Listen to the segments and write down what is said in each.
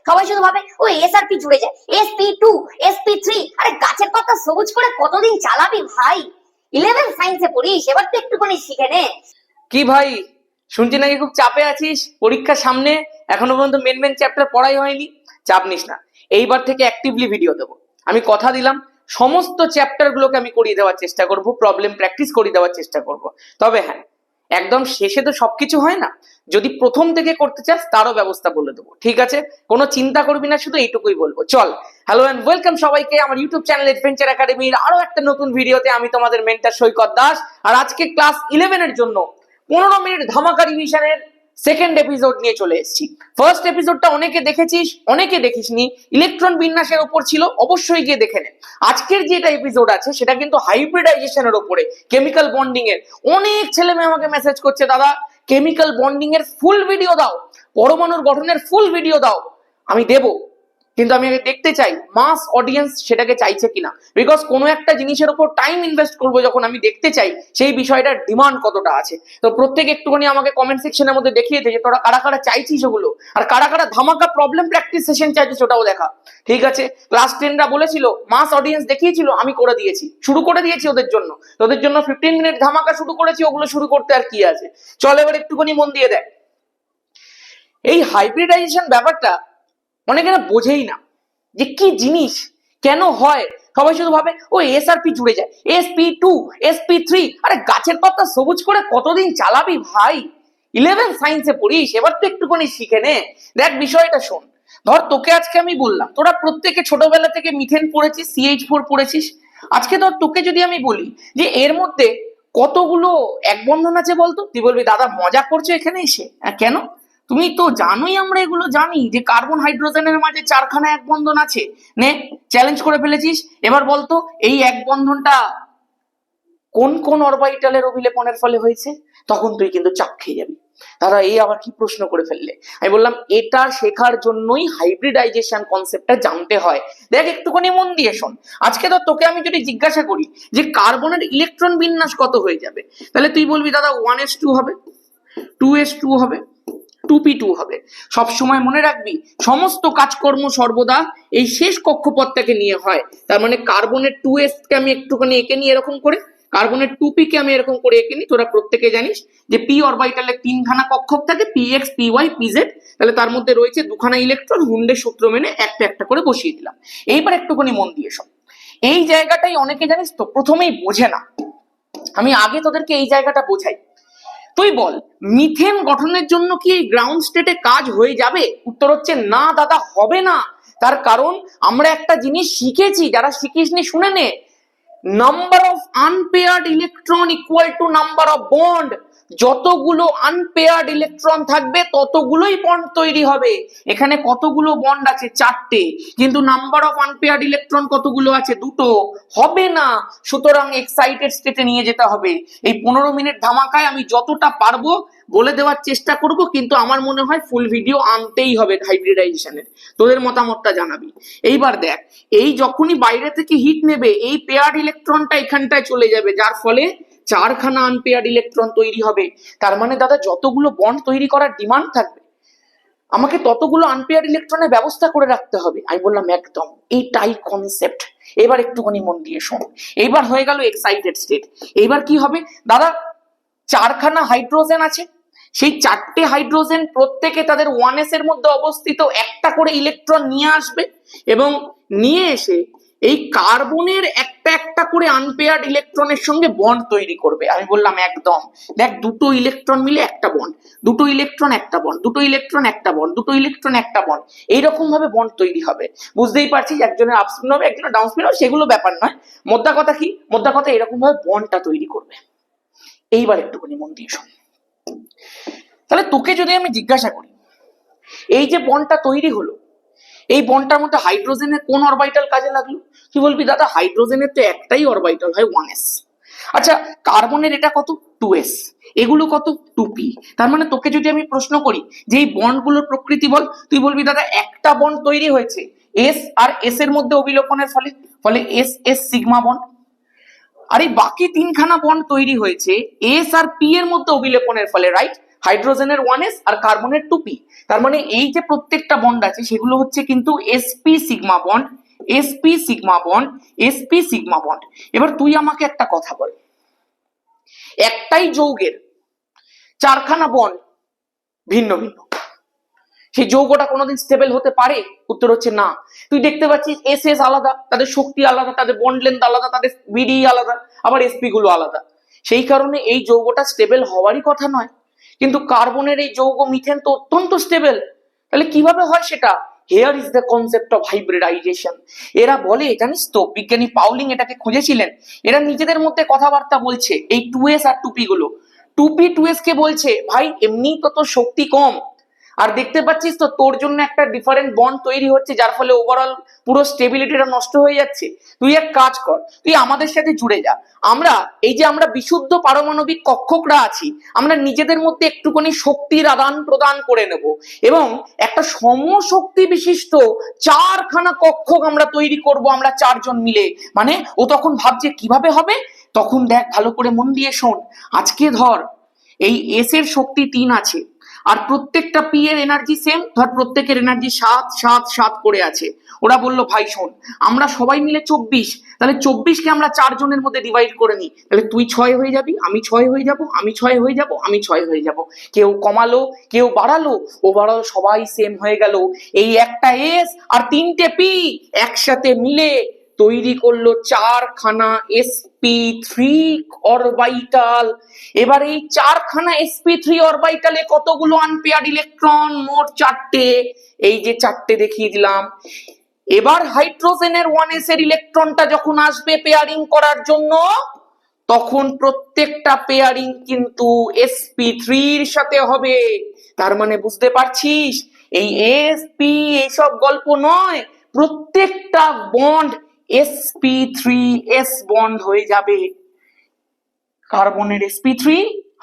সবাই শুধু ভাবে ওই এসআরপি জুড়ে যায়, SP2, SP3, আরে গাছের পাতা সবুজ করে কতদিন চালাবি ভাই? 11 সায়েন্সে পড়িস, এবার তো একটুখানি শিখে নে। কি ভাই, শুনছি নাকি খুব চাপে আছিস, পরীক্ষার সামনে এখনো পর্যন্ত মেন চ্যাপ্টার পড়াই হয়নি। চাপ নিস না, এইবার থেকে অ্যাক্টিভলি ভিডিও দেবো। আমি কথা দিলাম সমস্ত চ্যাপ্টার গুলোকে আমি করিয়ে দেওয়ার চেষ্টা করব, প্রবলেম প্র্যাকটিস করিয়ে দেওয়ার চেষ্টা করব। তবে হ্যাঁ, একদম শেষে তো সবকিছু হয় না, যদি প্রথম থেকে করতে চাস তারও ব্যবস্থা বলে দেবো, ঠিক আছে? কোনো চিন্তা করবি না, শুধু এইটুকুই বলবো। চল, হ্যালো এন্ড ওয়েলকাম সবাইকে আমার ইউটিউব চ্যানেল অ্যাডভেঞ্চার একাডেমির আরো একটা নতুন ভিডিওতে। আমি তোমাদের মেন্টর সৈকত দাস, আর আজকে ক্লাস 11 এর জন্য 15 মিনিট ধামাকা রিভিশনের সেকেন্ড এপিসোড নিয়ে চলে এসেছি। ফার্স্ট এপিসোডটা অনেকে দেখেছিস, অনেকে দেখিসনি, ইলেকট্রন বিন্যাসের উপর ছিল, অবশ্যই গিয়ে দেখে নে। আজকের যেটা এপিসোড আছে সেটা কিন্তু হাইব্রিডাইজেশনের উপরে, কেমিক্যাল বন্ডিং এর। অনেক ছেলে মেয়ে আমাকে মেসেজ করছে, দাদা কেমিক্যাল বন্ডিং এর ফুল ভিডিও দাও, পরমাণুর গঠনের ফুল ভিডিও দাও। আমি দেবো, কিন্তু আমি আগে দেখতে চাই মাস অডিয়েন্স সেটাকে চাইছে কিনা। বিকজ কোনো একটা জিনিসের উপর টাইম ইনভেস্ট করবো যখন, আমি দেখতে চাই সেই বিষয়টার ডিমান্ড কতটা আছে। তো প্রত্যেকে একটুখানি আমাকে কমেন্ট সেকশনের মধ্যে দেখিয়ে দে যে তোরা কারা কারা চাইছিস ওগুলো, আর কারা কারা ধামাকা প্রবলেম প্র্যাকটিস সেশন চাইছিস ওটাও দেখা। ঠিক আছে, ক্লাস 10রা বলেছিল, মাস অডিয়েন্স দেখিয়েছিল, আমি করে দিয়েছি, শুরু করে দিয়েছি ওদের জন্য। তোদের জন্য 15 মিনিট ধামাকা শুরু করেছি, ওগুলো শুরু করতে আর কি আছে। চল এবার একটুখানি মন দিয়ে দেখ। এই হাইব্রিডাইজেশন ব্যাপারটা অনেকে না বোঝেই না যে কি জিনিস, কেন হয়। সবাই শুধু ভাবে ওই এসআরপি জুড়ে যায়, SP2, SP3, আরে গাছের পাতা সবুজ করে কতদিন চালাবি ভাই? 11 সায়েন্সে পড়িস, এবার তো একটুখানি শিখে নে। দেখ বিষয়টা শোন, ধর তোকে আজকে আমি বললাম, তোরা প্রত্যেকে ছোটবেলা থেকে মিথেন পড়েছিস, CH4 পড়েছিস। আজকে ধর তোকে যদি আমি বলি যে এর মধ্যে কতগুলো এক বন্ধন আছে বলতো, তুই বলবি দাদা মজা করছো এখানে এসে। কেন? তুমি তো জানোই, আমরা এগুলো জানি যে কার্বন হাইড্রোজেনের মাঝে 4খানা এক বন্ধন আছে। নে, চ্যালেঞ্জ করে ফেলেছিস, এবার বলতো এই এক বন্ধনটা কোন কোন অরবিটালের অভিলেপনের ফলে হয়েছে। তখন তুই কিন্তু চাপ খেয়ে যাবি, দাদা এই আবার কি প্রশ্ন করে ফেললে। আমি বললাম এটা শেখার জন্যই হাইব্রিডাইজেশন কনসেপ্টটা জানতে হয়। দেখ একটুখানি মন দিয়ে শোন, আজকে তো তোকে আমি যদি জিজ্ঞাসা করি যে কার্বনের ইলেকট্রন বিন্যাস কত হয়ে যাবে, তাহলে তুই বলবি দাদা 1s2 হবে, 2s2 হবে, 2p2 হবে। সবসময় মনে রাখবি সমস্ত কাজকর্ম সর্বদা এই শেষ কক্ষপথটাকে নিয়ে হয়। তার মানে কার্বনের 2s কে আমি একটুখানি এঁকে নিই এরকম করে, কার্বনের 2p কে আমি এরকম করে এঁকে নিই। তোরা প্রত্যেকে জানিস যে p অরবিটালে 3খানা কক্ষক থাকে, px py pz, তাহলে তার মধ্যে রয়েছে 2খানা ইলেকট্রন। হুন্ডের সূত্র মেনে একটা একটা করে বসিয়ে দিলাম। এইবার একটুখানি মন দিয়ে শোন, এই জায়গাটাই অনেকে জানিস তো প্রথমেই বোঝে না। আমি আগে তোদেরকে এই জায়গাটা বোঝাই। তুই বল, মিথেন গঠনের জন্য কি এই গ্রাউন্ড স্টেটে কাজ হয়ে যাবে? উত্তর হচ্ছে না দাদা, হবে না। তার কারণ আমরা একটা জিনিস শিখেছি, যারা শিখিসনি শুনে নে, number of unpaired electron equal to number of bond. যতগুলো আনপেয়ার্ড ইলেকট্রন থাকবে ততগুলোই বন্ড তৈরি হবে। এখানে কতগুলো বন্ড আছে? 4টে, কিন্তু নাম্বার অফ আনপেয়ার্ড ইলেকট্রন কতগুলো আছে? 2টো। হবে না, সুতরাং এক্সাইটেড স্টেটে নিয়ে যেতে হবে। এই 15 মিনিট ধামাকায় আমি যতটা পারবো বলে দেওয়ার চেষ্টা করব, কিন্তু আমার মনে হয় ফুল ভিডিও আনতেই হবে হাইব্রিডাইজেশনের। তোদের মতামতটা জানাবি। এইবার দেখ, এই যখনই বাইরে থেকে হিট নেবে এই পেয়ার্ড ইলেকট্রনটা এখানটায় চলে যাবে, যার ফলে 4খানা আনপেয়ার্ড ইলেকট্রন তৈরি হবে। তার মানে দাদা যতগুলো বন্ড তৈরি করার ডিমান্ড থাকবে আমাকে ততগুলো আনপেয়ার্ড ইলেকট্রনের ব্যবস্থা করে রাখতে হবে। আমি বললাম একদম, এইটাই কনসেপ্ট। এবার একটুখানি মন দিয়ে শোন, এইবার হয়ে গেল এক্সাইটেড স্টেট। এইবার কি হবে দাদা, 4খানা হাইড্রোজেন আছে, সেই 4টে হাইড্রোজেন প্রত্যেকে তাদের 1s এর মধ্যে অবস্থিত একটা করে ইলেকট্রন নিয়ে আসবে, এবং নিয়ে এসে এই কার্বনের একটা একটা করে আনপেয়ার্ড ইলেকট্রনের সঙ্গে বন্ড তৈরি করবে। আমি বললাম একদম। দেখ, 2টো ইলেকট্রন মিলে একটা বন্ড, 2টো ইলেকট্রন একটা বন্ড, 2টো ইলেকট্রন একটা বন্ড, 2টো ইলেকট্রন একটা বন্ড, এইরকম ভাবে বন্ড তৈরি হবে। বুঝতেই পারছিস, একজনের আপস্পিন হবে একজনের ডাউনস্পিন হবে, সেগুলো ব্যাপার নয়। মোদ্দা কথা কি? মোদ্দা কথা এরকম ভাবে বন্ডটা তৈরি করবে। এইবার একটুখানি মন দিয়ে শোন, তাহলে তোকে যদি আমি জিজ্ঞাসা করি এই যে বন্ডটা তৈরি হলো, এই বন্ডটার মধ্যে হাইড্রোজেনের কোন অরবিটাল কাজে লাগলো? তুই বলবি দাদা হাইড্রোজেনের তো একটাই অরবিটাল হয়, 1s। আচ্ছা, কার্বনের এটা কত? 2s। এগুলো কত? 2p। তার মানে তোকে যদি আমি প্রশ্ন করি যে এই বন্ডগুলোর প্রকৃতি বল, তুই বলবি দাদা একটা বন্ড তৈরি হয়েছে s আর s এর মধ্যে অবিলোপনের ফলে, ফলে s s সিগমা বন্ড। আর এই বাকি 3খানা বন্ড তৈরি হয়েছে এস আর পি এর মধ্যে অভিলেপনের ফলে, রাইট? হাইড্রোজেনের 1s আর কার্বনের 2p। তার মানে এই যে প্রত্যেকটা বন্ড আছে সেগুলো হচ্ছে কিন্তু sp sigma bond, sp sigma bond, sp sigma bond. এবার তুই আমাকে একটা কথা বল, একটাই যৌগের চারখানা বন্ড ভিন্ন ভিন্ন, সেই যৌগটা কোনোদিন স্টেবল হতে পারে? উত্তর হচ্ছে না। তুই দেখতে পাচ্ছিস এস এস আলাদা, তাদের শক্তি আলাদা, তাদের বন্ড লেন্থ আলাদা, তাদের বিডি আলাদা, আবার এসপি গুলো আলাদা। সেই কারণে এই যৌগটা স্টেবল হওয়ারই কথা নয়। কিন্তু কার্বনের এই যৌগ মিথেন তো অত্যন্ত স্টেবল, তাহলে কিভাবে হয় সেটা? Hair is the concept of hybridization. এরা বলে, জানিস তো, বিজ্ঞানী পাউলিং এটাকে খুঁজেছিলেন। এরা নিজেদের মধ্যে কথাবার্তা বলছে, এই 2s আর 2p গুলো, 2p 2s কে বলছে ভাই এমনি তো তোর শক্তি কম, আর দেখতে পাচ্ছিস তো তোর জন্য একটা ডিফারেন্ট বন্ড তৈরি হচ্ছে, যার ফলে ওভারঅল পুরো স্টেবিলিটিটা নষ্ট হয়ে যাচ্ছে। তুই এক কাজ কর, তুই আমাদের সাথে জুড়ে যা। আমরা এই যে আমরা বিশুদ্ধ পারমাণবিক কক্ষকরা আছি, আমরা নিজেদের মধ্যে একটুখানি শক্তির আদান প্রদান করে নেব এবং একটা সমশক্তি বিশিষ্ট চারখানা কক্ষক আমরা তৈরি করব, আমরা চারজন মিলে। মানে ও তখন ভাবছে কিভাবে হবে, তখন দেখ ভালো করে মন দিয়ে শোন। আজকে ধর এই এস এর শক্তি 3 আছে, আর প্রত্যেকটা পি এর এনার্জি সেম, ধর প্রত্যেকের এনার্জি 7 7 7 করে আছে। ওরা বললো ভাই শোন, আমরা সবাই মিলে 24, তাহলে 24 কে আমরা চারজনের মধ্যে ডিভাইড করে নিই, তাহলে তুই 6 হয়ে যাবি, আমি 6 হয়ে যাব, আমি 6 হয়ে যাব, আমি 6 হয়ে যাব। কেউ কমালো, কেউ বাড়ালো, ওভারঅল সবাই সেম হয়ে গেল। এই একটা এস আর 3টে পি একসাথে মিলে তৈরি করলো চারখানা sp3 অরবিটাল। এবার এই চারখানা sp3 অরবিটালে কতগুলো আনপেয়ার্ড ইলেকট্রন? মোট 4টে। এই যে 4টে দেখিয়ে দিলাম। এবার হাইড্রোজেনের 1s এর ইলেকট্রনটা যখন আসবে পেয়ারিং করার জন্য, তখন প্রত্যেকটা পেয়ারিং কিন্তু sp3 এর সাথে হবে। তার মানে বুঝতে পারছিস, এই sp এইসব গল্প নয়, প্রত্যেকটা বন্ড sp3s বন্ড হয়ে যাবে। কার্বনের sp3,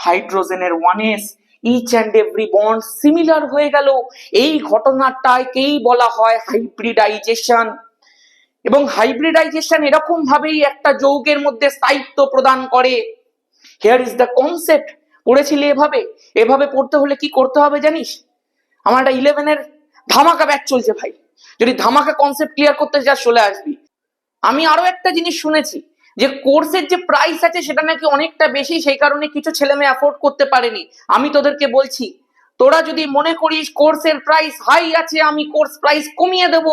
হাইড্রোজেনের 1s, each and every bond similar হয়ে গেল। এই ঘটনাটাকেই বলা হয় হাইব্রিডাইজেশন। এবং হাইব্রিডাইজেশন এরকম ভাবেই একটা যৌগের মধ্যে স্থায়িত্ব প্রদান করে। Here is the concept. পড়েছিলি এভাবে? এভাবে পড়তে হলে কি করতে হবে জানিস? আমার একটা 11-এর ধামাকা ব্যাচ চলছে ভাই, যদি ধামাকা কনসেপ্ট ক্লিয়ার করতে চাস চলে আসবি। আমি আরো একটা জিনিস শুনেছি, যে কোর্সের যে প্রাইস আছে সেটা নাকি অনেকটা বেশি, সেই কারণে কিছু ছেলে মেয়ে অ্যাফোর্ড করতে পারেনি। আমি তোদেরকে বলছি, তোরা যদি মনে করিস কোর্সের প্রাইস হাই আছে, আমি কোর্স প্রাইস কমিয়ে দেব,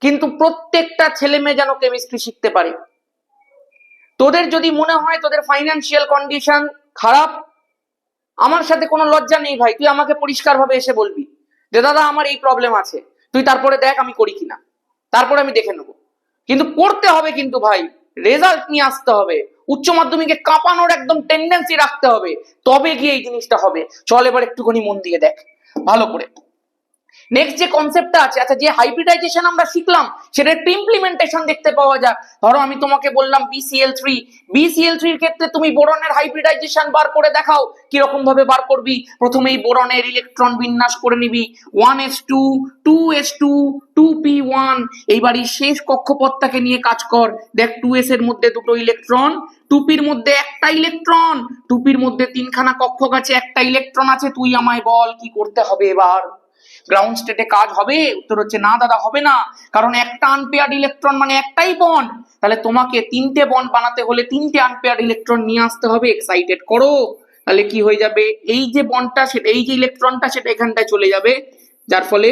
কিন্তু প্রত্যেকটা ছেলে মেয়ে যেন কেমিস্ট্রি শিখতে পারে। তোদের যদি মনে হয় তোদের ফাইন্যান্সিয়াল কন্ডিশন খারাপ, আমার সাথে কোনো লজ্জা নেই ভাই, তুই আমাকে পরিষ্কার ভাবে এসে বলবি যে দাদা আমার এই প্রবলেম আছে, তুই তারপরে দেখ আমি করি কিনা, তারপরে আমি দেখে নেবো। কিন্তু পড়তে হবে, কিন্তু ভাই রেজাল্ট নিয়ে আসতে হবে, উচ্চ মাধ্যমিকে কাঁপানোর একদম টেন্ডেন্সি রাখতে হবে, তবে গিয়ে এই জিনিসটা হবে। চল এবার একটুখানি মন দিয়ে দেখ ভালো করে। নেক্সট যে কনসেপ্টটা আছে, আচ্ছা যে হাইব্রিডাইজেশন আমরা শিখলাম সেটা একটু ইমপ্লিমেন্টেশন দেখতে পাওয়া যায়। ধরো আমি তোমাকে বললাম BCl3, BCl3 এর ক্ষেত্রে তুমি বোরনের হাইব্রিডাইজেশন বার করে দেখাও। কিরকম ভাবে বার করবি? প্রথমেই বোরনের ইলেকট্রন বিন্যাস করে নিবি, 1s2 2s2 2p1। এইবারই শেষ কক্ষপথটাকে নিয়ে কাজ কর। দেখ 2s এর মধ্যে দুটো ইলেকট্রন, 2pর মধ্যে একটা ইলেকট্রন, 2pর মধ্যে 3খানা কক্ষক আছে, একটা ইলেকট্রন আছে। তুই আমায় বল কি করতে হবে এবার? গ্রাউন্ড স্টেটে কাজ হবে? উত্তর হচ্ছে না দাদা, হবে না, কারণ একটা আনপেয়ার্ড ইলেকট্রন মানে একটাই বন্ড। তাহলে তোমাকে 3টে বন্ড বানাতে হলে 3টে আনপেয়ার্ড ইলেকট্রন নিয়ে আসতে হবে। এক্সাইটেড করো, তাহলে কি হয়ে যাবে? এই যে বন্ডটা সেটা, এই যে ইলেকট্রনটা সেটা এখানটায় চলে যাবে, যার ফলে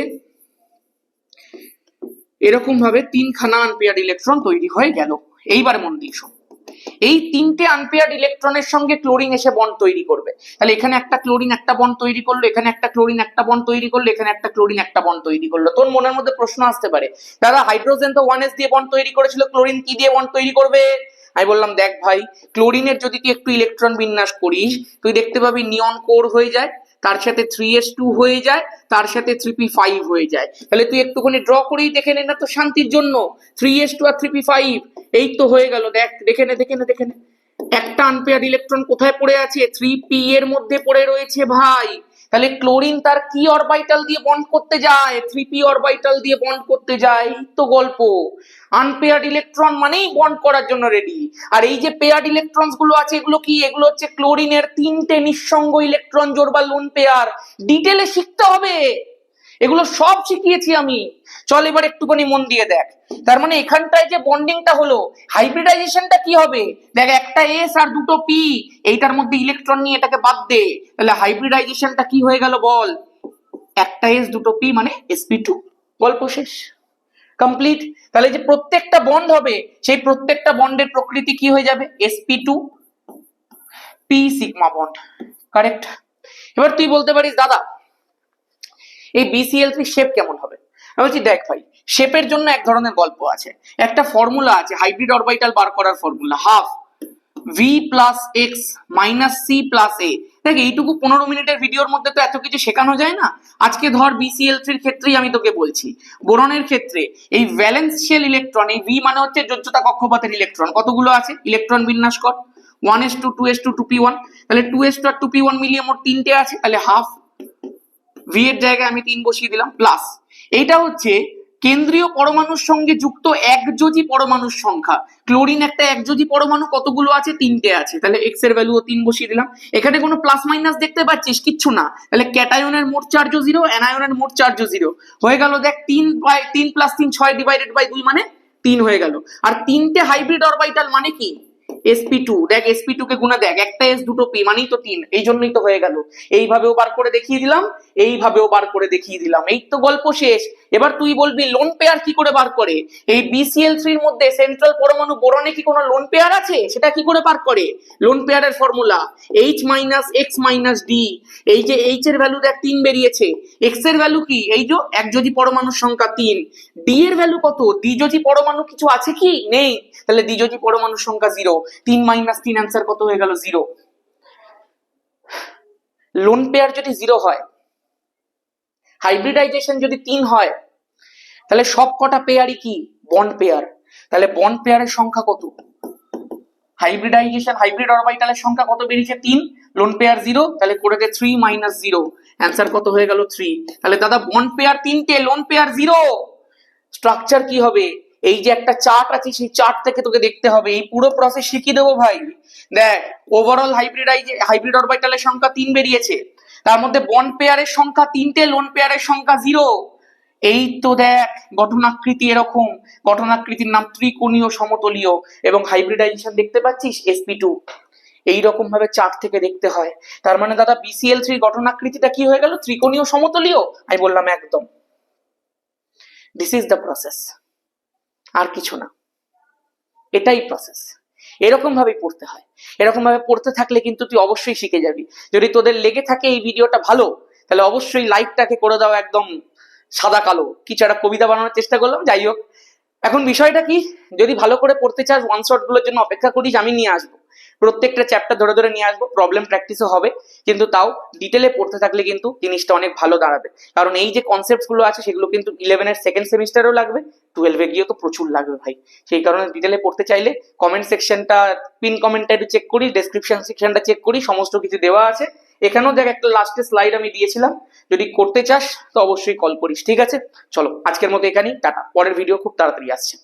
এরকম ভাবে 3খানা আনপেয়ার্ড ইলেকট্রন তৈরি হয়ে গেল। এইবার মন দিয়ে শোন, এই 3টে আনপেয়ার্ড ইলেকট্রনের সঙ্গে ক্লোরিন এসে বন্ড তৈরি করবে। তাহলে এখানে একটা ক্লোরিন একটা বন্ড তৈরি করলো, এখানে একটা ক্লোরিন একটা বন্ড তৈরি করলো, এখানে একটা ক্লোরিন একটা বন্ড তৈরি করলো। তোর মনের মধ্যে প্রশ্ন আসতে পারে, দাদা হাইড্রোজেন তো 1s দিয়ে বন্ড তৈরি করেছিল, ক্লোরিন কি দিয়ে বন্ড তৈরি করবে? আমি বললাম দেখ ভাই, ক্লোরিনের যদি তুই একটু ইলেকট্রন বিন্যাস করিস, তুই দেখতে পাবি নিয়ন কোর হয়ে যায়, তার সাথে 3s2 হয়ে যায়, তার সাথে 3p5 হয়ে যায়। তাহলে তুই একটুখানি ড্র করেই দেখে নে না তো শান্তির জন্য, 3s2 আর 3p5, এই তো হয়ে গেল। দেখ দেখে নে দেখে নে দেখে নে, একটা আনপেয়ার্ড ইলেকট্রন কোথায় পড়ে আছে? 3p এর মধ্যে পড়ে রয়েছে ভাই। তাহলে ক্লোরিন তার কি অরবিটাল দিয়ে বন্ড করতে যায়? 3p অরবিটাল দিয়ে বন্ড করতে যায়। এই তো গল্প। আনপেয়ার্ড ইলেকট্রন মানেই বন্ড করার জন্য রেডি। আর এই যে পেয়ার্ড ইলেকট্রনস গুলো আছে এগুলো কি? এগুলো হচ্ছে ক্লোরিনের 3টে নিঃসঙ্গ ইলেকট্রন জোড় বা লোন পেয়ার। ডিটেলে শিখতে হবে, এগুলো সব শিখিয়েছি আমি। চল এবার একটুখানি মন দিয়ে দেখ। তার মানে এখানটায় যে বন্ডিংটা হলো, হাইব্রিডাইজেশনটা কি হবে? দেখ, একটা এস আর দুটো পি, এইটার মধ্যে ইলেকট্রন নিয়ে এটাকে বাদ দে, তাহলে হাইব্রিডাইজেশনটা কি হয়ে গেল বল? একটা এস দুটো পি মানে sp2। গল্প শেষ, কমপ্লিট। তাহলে যে প্রত্যেকটা বন্ড হবে সেই প্রত্যেকটা বন্ডের প্রকৃতি কি হয়ে যাবে? sp2 p sigma bond. Correct. এবার তুই বলতে পারিস দাদা এই BCl3 শেপ কেমন হবে? আমি বলছি দেখ ভাই, শেপের জন্য এক ধরনের গল্প আছে, একটা ফর্মুলা আছে হাইব্রিড অরবিটাল বার করার formula, half v plus X minus C plus A. দেখ এইটুকু 15 মিনিটের ভিডিওর মধ্যে তো এত কিছু শেখানো যায় না। আজকে ধর BCl3 ক্ষেত্রেই আমি তোকে বলছি। বোরনের ক্ষেত্রে এই ভ্যালেন্সিয়াল ইলেকট্রন, এই v মানে হচ্ছে যোজ্যতা কক্ষপথের ইলেকট্রন, কতগুলো আছে? ইলেকট্রন বিন্যাস কর, 1s2 2s2 2p1, তাহলে 2s2 আর 2p1 মিলিয়ে মোট 3টে আছে, তাহলে হাফ v এর জায়গায় আমি 3 বসিয়ে দিলাম, প্লাস এইটা হচ্ছে কেন্দ্রীয় পরমাণুর সঙ্গে যুক্ত একযোজি পরমাণুর সংখ্যা। ক্লোরিন একটা একযোজি পরমাণু, কতগুলো আছে? 3টে আছে, তাহলে x এর ভ্যালুও 3 বসিয়ে দিলাম। এখানে কোনো প্লাস মাইনাস দেখতে পাচ্ছিস? কিচ্ছু না, তাহলে ক্যাটায়নের মোট চার্জও 0, অ্যানায়নের মোট চার্জও 0 হয়ে গেল। দেখ 3 প্লাস 3 6 ডিভাইডেড বাই 2 মানে 3 হয়ে গেল। আর 3টে হাইব্রিড অরবিটাল মানে কি? sp2। দেখ sp2 কে গুণা দেখ, একটা s দুটো p মানেই তো 3, এই জন্যই তো হয়ে গেল। এইভাবেও বার করে দেখিয়ে দিলাম, এইভাবেও বার করে দেখিয়ে দিলাম, এই তো গল্প শেষ। এবার তুই বলবি লোন পেয়ার কি করে বার করে? এই BCl3 এর মধ্যে সেন্ট্রাল পরমাণু বোরনে কি কোনো লোন পেয়ার আছে? সেটা কি করে বার করে? লোন পেয়ারের formula h minus x minus d। এই যে h এর ভ্যালু দেখ 3 বেরিয়েছে, x এর ভ্যালু কি? এই যে একযোজি পরমাণুর সংখ্যা 3, d এর ভ্যালু কত? দ্বিযোজি পরমাণু কিছু আছে কি? নেই, তাহলে দ্বিযোজি পরমাণুর সংখ্যা 0। 3 মাইনাস 3 অ্যান্সার কত হয়ে গেল? 0। লোন পেয়ার যদি 0 হয়, হাইব্রিডাইজেশন যদি 3 হয়, তাহলে সব কটা পেয়ারই কি? Bond pair. তাহলে বন্ড পেয়ারের সংখ্যা কত? হাইব্রিডাইজেশন হাইব্রিড অরবিটালের সংখ্যা কত বেরিয়েছে? 3, লোন পেয়ার 0, তাহলে করে দে 3 মাইনাস 0, অ্যান্সার কত হয়ে গেল? 3। তাহলে দাদা বন্ড পেয়ার 3টে, লোন পেয়ার 0। স্ট্রাকচার কি হবে? এই যে একটা চার্ট আছে সেই চার্ট থেকে তোকে দেখতে হবে, এই পুরো প্রসেস শিখিয়ে দেবো ভাই। দেখ ওভারঅল হাইব্রিড অরবিটালের সংখ্যা 3 বেরিয়েছে, তার মধ্যে বন্ড পেয়ারের সংখ্যা 3টে, লোন পেয়ারের সংখ্যা 0। এই তো দেখ গঠনাকৃতি এরকম, গঠনাকৃতির নাম ত্রিকোণীয় সমতলীয়, এবং হাইব্রিডাইজেশন দেখতে পাচ্ছিস sp2। এইরকম ভাবে চার্ট থেকে দেখতে হয়। তার মানে দাদা BCl3 গঠনাকৃতিটা কি হয়ে গেল? ত্রিকোণীয় সমতলীয়। আমি বললাম একদম, দিস ইজ দ্য প্রসেস, আর কিছু না, এটাই প্রসেস। এরকম ভাবেই পড়তে হয়, এরকম ভাবে পড়তে থাকলে কিন্তু তুই অবশ্যই শিখে যাবি। যদি তোদের লেগে থাকে এই ভিডিওটা ভালো, তাহলে অবশ্যই লাইকটাকে করে দাও একদম সাদা কালো, কিছু একটা কবিতা বানানোর চেষ্টা করলাম। যাই হোক, এখন বিষয়টা কি, যদি ভালো করে পড়তে চাস ওয়ান শট গুলোর জন্য অপেক্ষা করিস, আমি নিয়ে আসবো, প্রত্যেকটা চ্যাপ্টার ধরে ধরে নিয়ে আসবো, প্রবলেম প্র্যাকটিসও হবে, কিন্তু তাও ডিটেলে পড়তে থাকলে কিন্তু জিনিসটা অনেক ভালো দাঁড়াবে। কারণ এই যে কনসেপ্ট গুলো আছে সেগুলো কিন্তু 11 সেকেন্ড সেমিস্টারেও লাগবে, 12 গিয়েও তো প্রচুর লাগবে ভাই। সেই কারণে ডিটেলে পড়তে চাইলে কমেন্ট সেকশনটা, পিন কমেন্টটা একটু চেক করি, ডেসক্রিপশন সেকশনটা চেক করি, সমস্ত কিছু দেওয়া আছে। এখানেও দেখ একটা লাস্টে স্লাইড আমি দিয়েছিলাম, যদি করতে চাস তো অবশ্যই কল করিস। ঠিক আছে, চলো আজকের মতো এখানেই, টাটা। পরের ভিডিও খুব তাড়াতাড়ি আসছে।